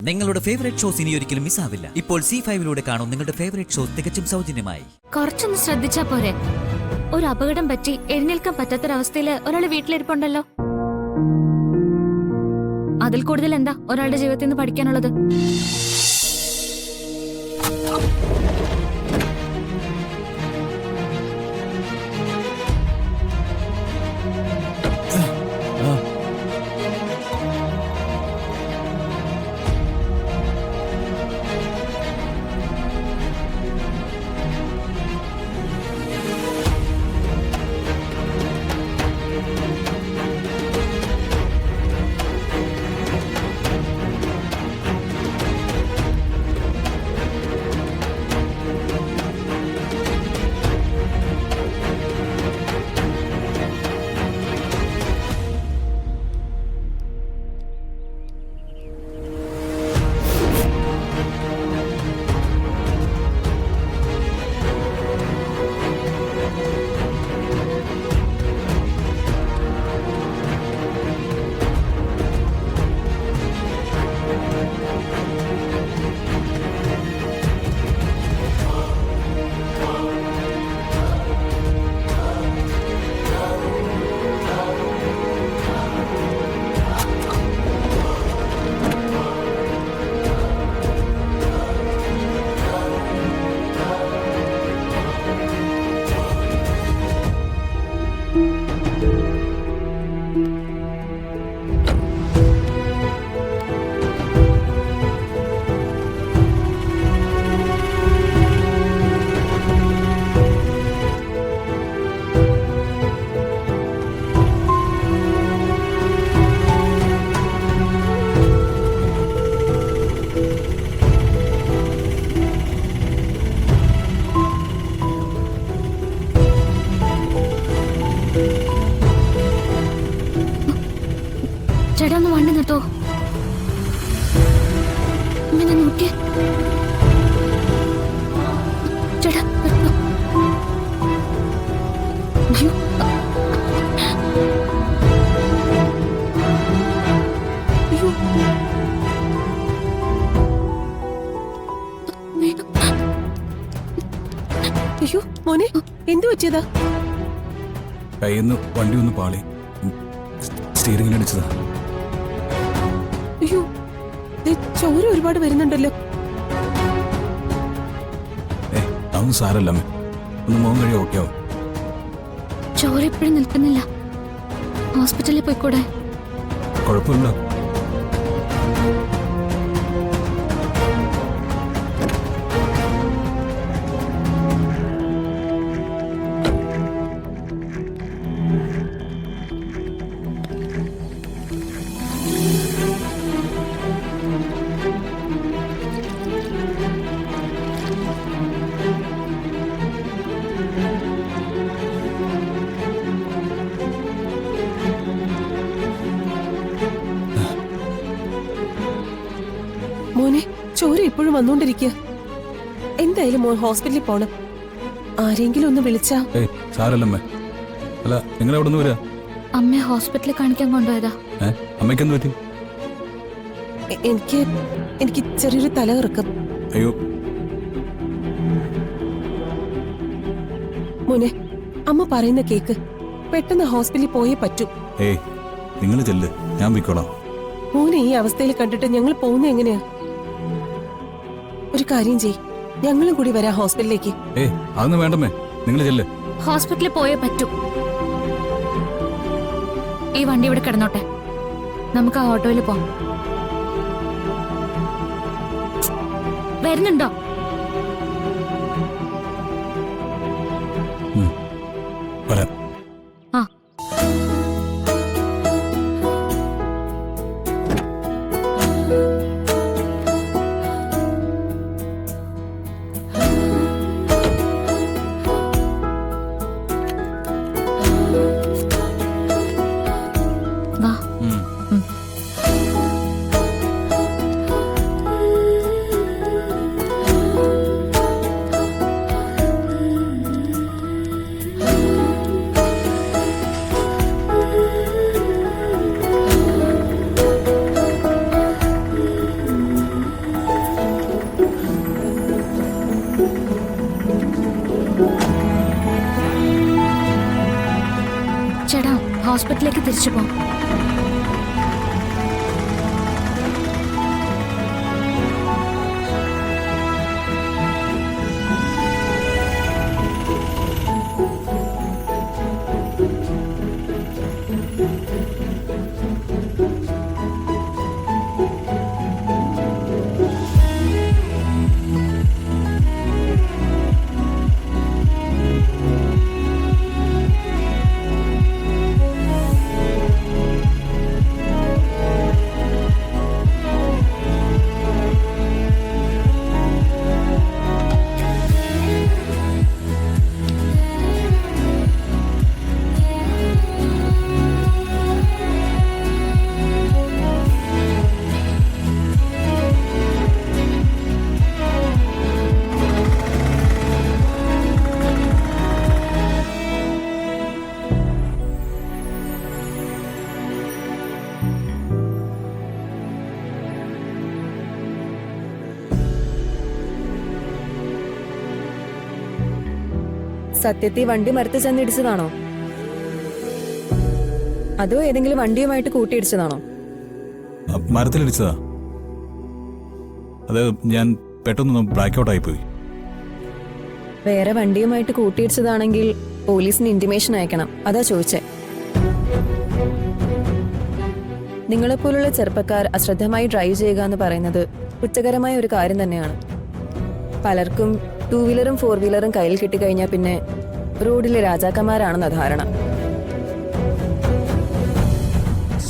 നിങ്ങളുടെ favourite shows ഇനി ഒരിക്കലും മിസ്സാവില്ല. ഇപ്പോൾ C5 കാണും നിങ്ങളുടെ ഫേവറേറ്റ് ഷോസ് തികച്ചും സൗജന്യമായി. കുറച്ചൊന്ന് ശ്രദ്ധിച്ചാ പോരെ. ഒരു അപകടം പറ്റി എഴുന്നേൽക്കാൻ പറ്റാത്തൊരവസ്ഥയില് ഒരാള് വീട്ടിലിരിപ്പുണ്ടല്ലോ. അതിൽ കൂടുതൽ എന്താ ഒരാളുടെ ജീവിതത്തിൽ നിന്ന് പഠിക്കാനുള്ളത്? ചേട്ടാ ഒന്ന് വണ്ടി നിർത്തോ. ഇങ്ങനെ നോക്കിയേ. ചേട്ടാ നിർത്തോ. അയ്യോ. അയ്യോ. അയ്യോ മോനെ എന്തു പറ്റിയതാ? കയ്യിന്ന് വണ്ടി ഒന്ന് പാളി സ്റ്റീറിംഗിലടിച്ചതാ. അയ്യോ ചോര ഒരുപാട് വരുന്നുണ്ടല്ലോ. അതൊന്നും സാരല്ലമ്മേ, ഒന്ന് മോൻ കഴിയും ഓക്കെ ആവും. ചോര ഇപ്പോഴും നിൽക്കുന്നില്ല. ഹോസ്പിറ്റലിൽ പോയിക്കൂടെ? കുഴപ്പമില്ല. മോനെ ചോര ഇപ്പോഴും വന്നോണ്ടിരിക്കുക. എന്തായാലും മോൻ ഹോസ്പിറ്റലിൽ പോണം. ആരെങ്കിലും ഒന്ന് വിളിച്ചാ. സാരല്ലമ്മേ. അല്ല നിങ്ങൾ എവിടെ നിന്ന് വരാ? അമ്മയെ ഹോസ്പിറ്റലിൽ കാണിക്കാൻ കൊണ്ടുപോയതാ. അമ്മയ്ക്ക് എന്ത് പറ്റി? എനിക്ക് ചെറിയൊരു തലകറക്കം. അയ്യോ മോനെ അമ്മ പറയുന്ന കേക്ക്. പെട്ടെന്ന് ഹോസ്പിറ്റലിൽ പോയേ പറ്റൂ. നിങ്ങൾ ചെല്ല്, ഞാൻ പോയിക്കോളാം. മോനെ ഈ അവസ്ഥയിൽ കണ്ടിട്ട് ഞങ്ങൾ പോകുന്ന എങ്ങനെയാ? ഒരു കാര്യം ചെയ്, ഞങ്ങളും കൂടി വരാം ഹോസ്പിറ്റലിലേക്ക്. അതൊന്നും വേണ്ടമ്മേ, നിങ്ങൾ ചെല്ല്. ഹോസ്പിറ്റലിൽ പോയേ പറ്റൂ. ഈ വണ്ടി ഇവിടെ കിടന്നോട്ടെ, നമുക്ക് ആ ഓട്ടോയിൽ പോവാം. വരുന്നുണ്ടോ? വരാം. ആ വാ. ഹോസ്പിറ്റലിലേക്ക് തിരിച്ചു പോകാം. സത്യത്തിൽ വണ്ടി മരത്ത് ചെന്നിടിച്ചതാണോ, അതോ ഏതെങ്കിലും വണ്ടിയുമായിട്ട് കൂട്ടിയിടിച്ചതാണോ? മരത്തിലിടിച്ചതാ. അത് ഞാൻ പെട്ടെന്ന് ബ്ലാക്ക് ഔട്ട് ആയിപ്പോയി. വേറെ വണ്ടിയുമായിട്ട് കൂട്ടിയിടിച്ചതാണെങ്കിൽ പോലീസിന് ഇന്റിമേഷൻ അയക്കണം, അതാ ചോദിച്ചേ. നിങ്ങളെപ്പോലുള്ള ചെറുപ്പക്കാർ അശ്രദ്ധമായി ഡ്രൈവ് ചെയ്യുക എന്ന് പറയുന്നത് കുറ്റകരമായ ഒരു കാര്യം തന്നെയാണ്. പലർക്കും 2 വീലറും 4 വീലറും കയ്യിൽ കിട്ടിക്കഴിഞ്ഞാൽ പിന്നെ റോഡിലെ രാജാക്കന്മാരാണെന്ന ധാരണ.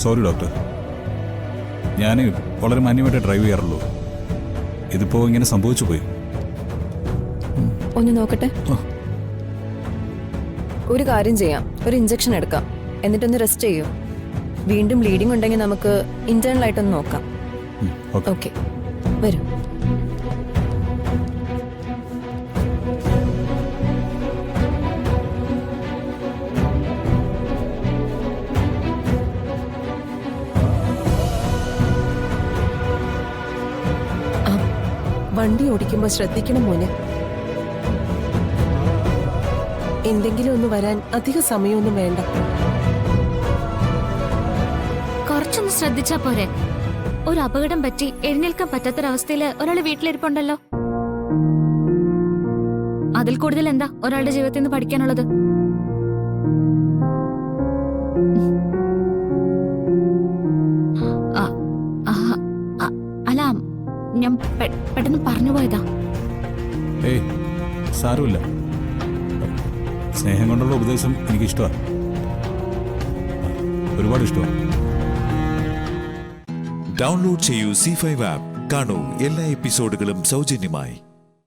സോറി ഡോക്ടർ, ഞാൻ വളരെ മാന്യമായിട്ട് ഡ്രൈവ് ചെയ്യാറുള്ളൂ. ഇതിപ്പോ ഇങ്ങനെ സംഭവിച്ചു പോയി. ഒന്ന് നോക്കട്ടെ. ഒരു കാര്യം ചെയ്യാം, ഒരു ഇഞ്ചക്ഷൻ എടുക്കാം, എന്നിട്ടൊന്ന് റെസ്റ്റ് ചെയ്യൂ. വീണ്ടും ബ്ലീഡിംഗ് ഉണ്ടെങ്കിൽ നമുക്ക് ഇന്റേണൽ ആയിട്ടൊന്ന് നോക്കാം. ഓക്കെ, വരൂ. വണ്ടി ഓടിക്കുമ്പോ ശ്രദ്ധിക്കണം മോനെ. എന്തെങ്കിലും ഒന്ന് വരാൻ അധിക സമയമൊന്നും വേണ്ട. കുറച്ചൊന്ന് ശ്രദ്ധിച്ചാ പോരെ. ഒരു അപകടം പറ്റി എഴുന്നേൽക്കാൻ പറ്റാത്തൊരവസ്ഥയിൽ ഒരാൾ വീട്ടിലിരിപ്പുണ്ടല്ലോ. അതിൽ കൂടുതൽ എന്താ ഒരാളുടെ ജീവിതത്തിൽ നിന്ന് പഠിക്കാനുള്ളത്? അല്ല, ഞാൻ പെട്ടെന്ന് പറഞ്ഞു പോയതാ. ഏയ് സാരമില്ല, സ്നേഹം കൊണ്ടുള്ള ഉപദേശം എനിക്കിഷ്ടമാണ്, ഒരുപാട് ഇഷ്ടമാണ്. ഡൗൺലോഡ് ചെയ്യൂ C5 ആപ്പ്. കാണൂ എല്ലാ എപ്പിസോഡുകളും സൗജന്യമായി.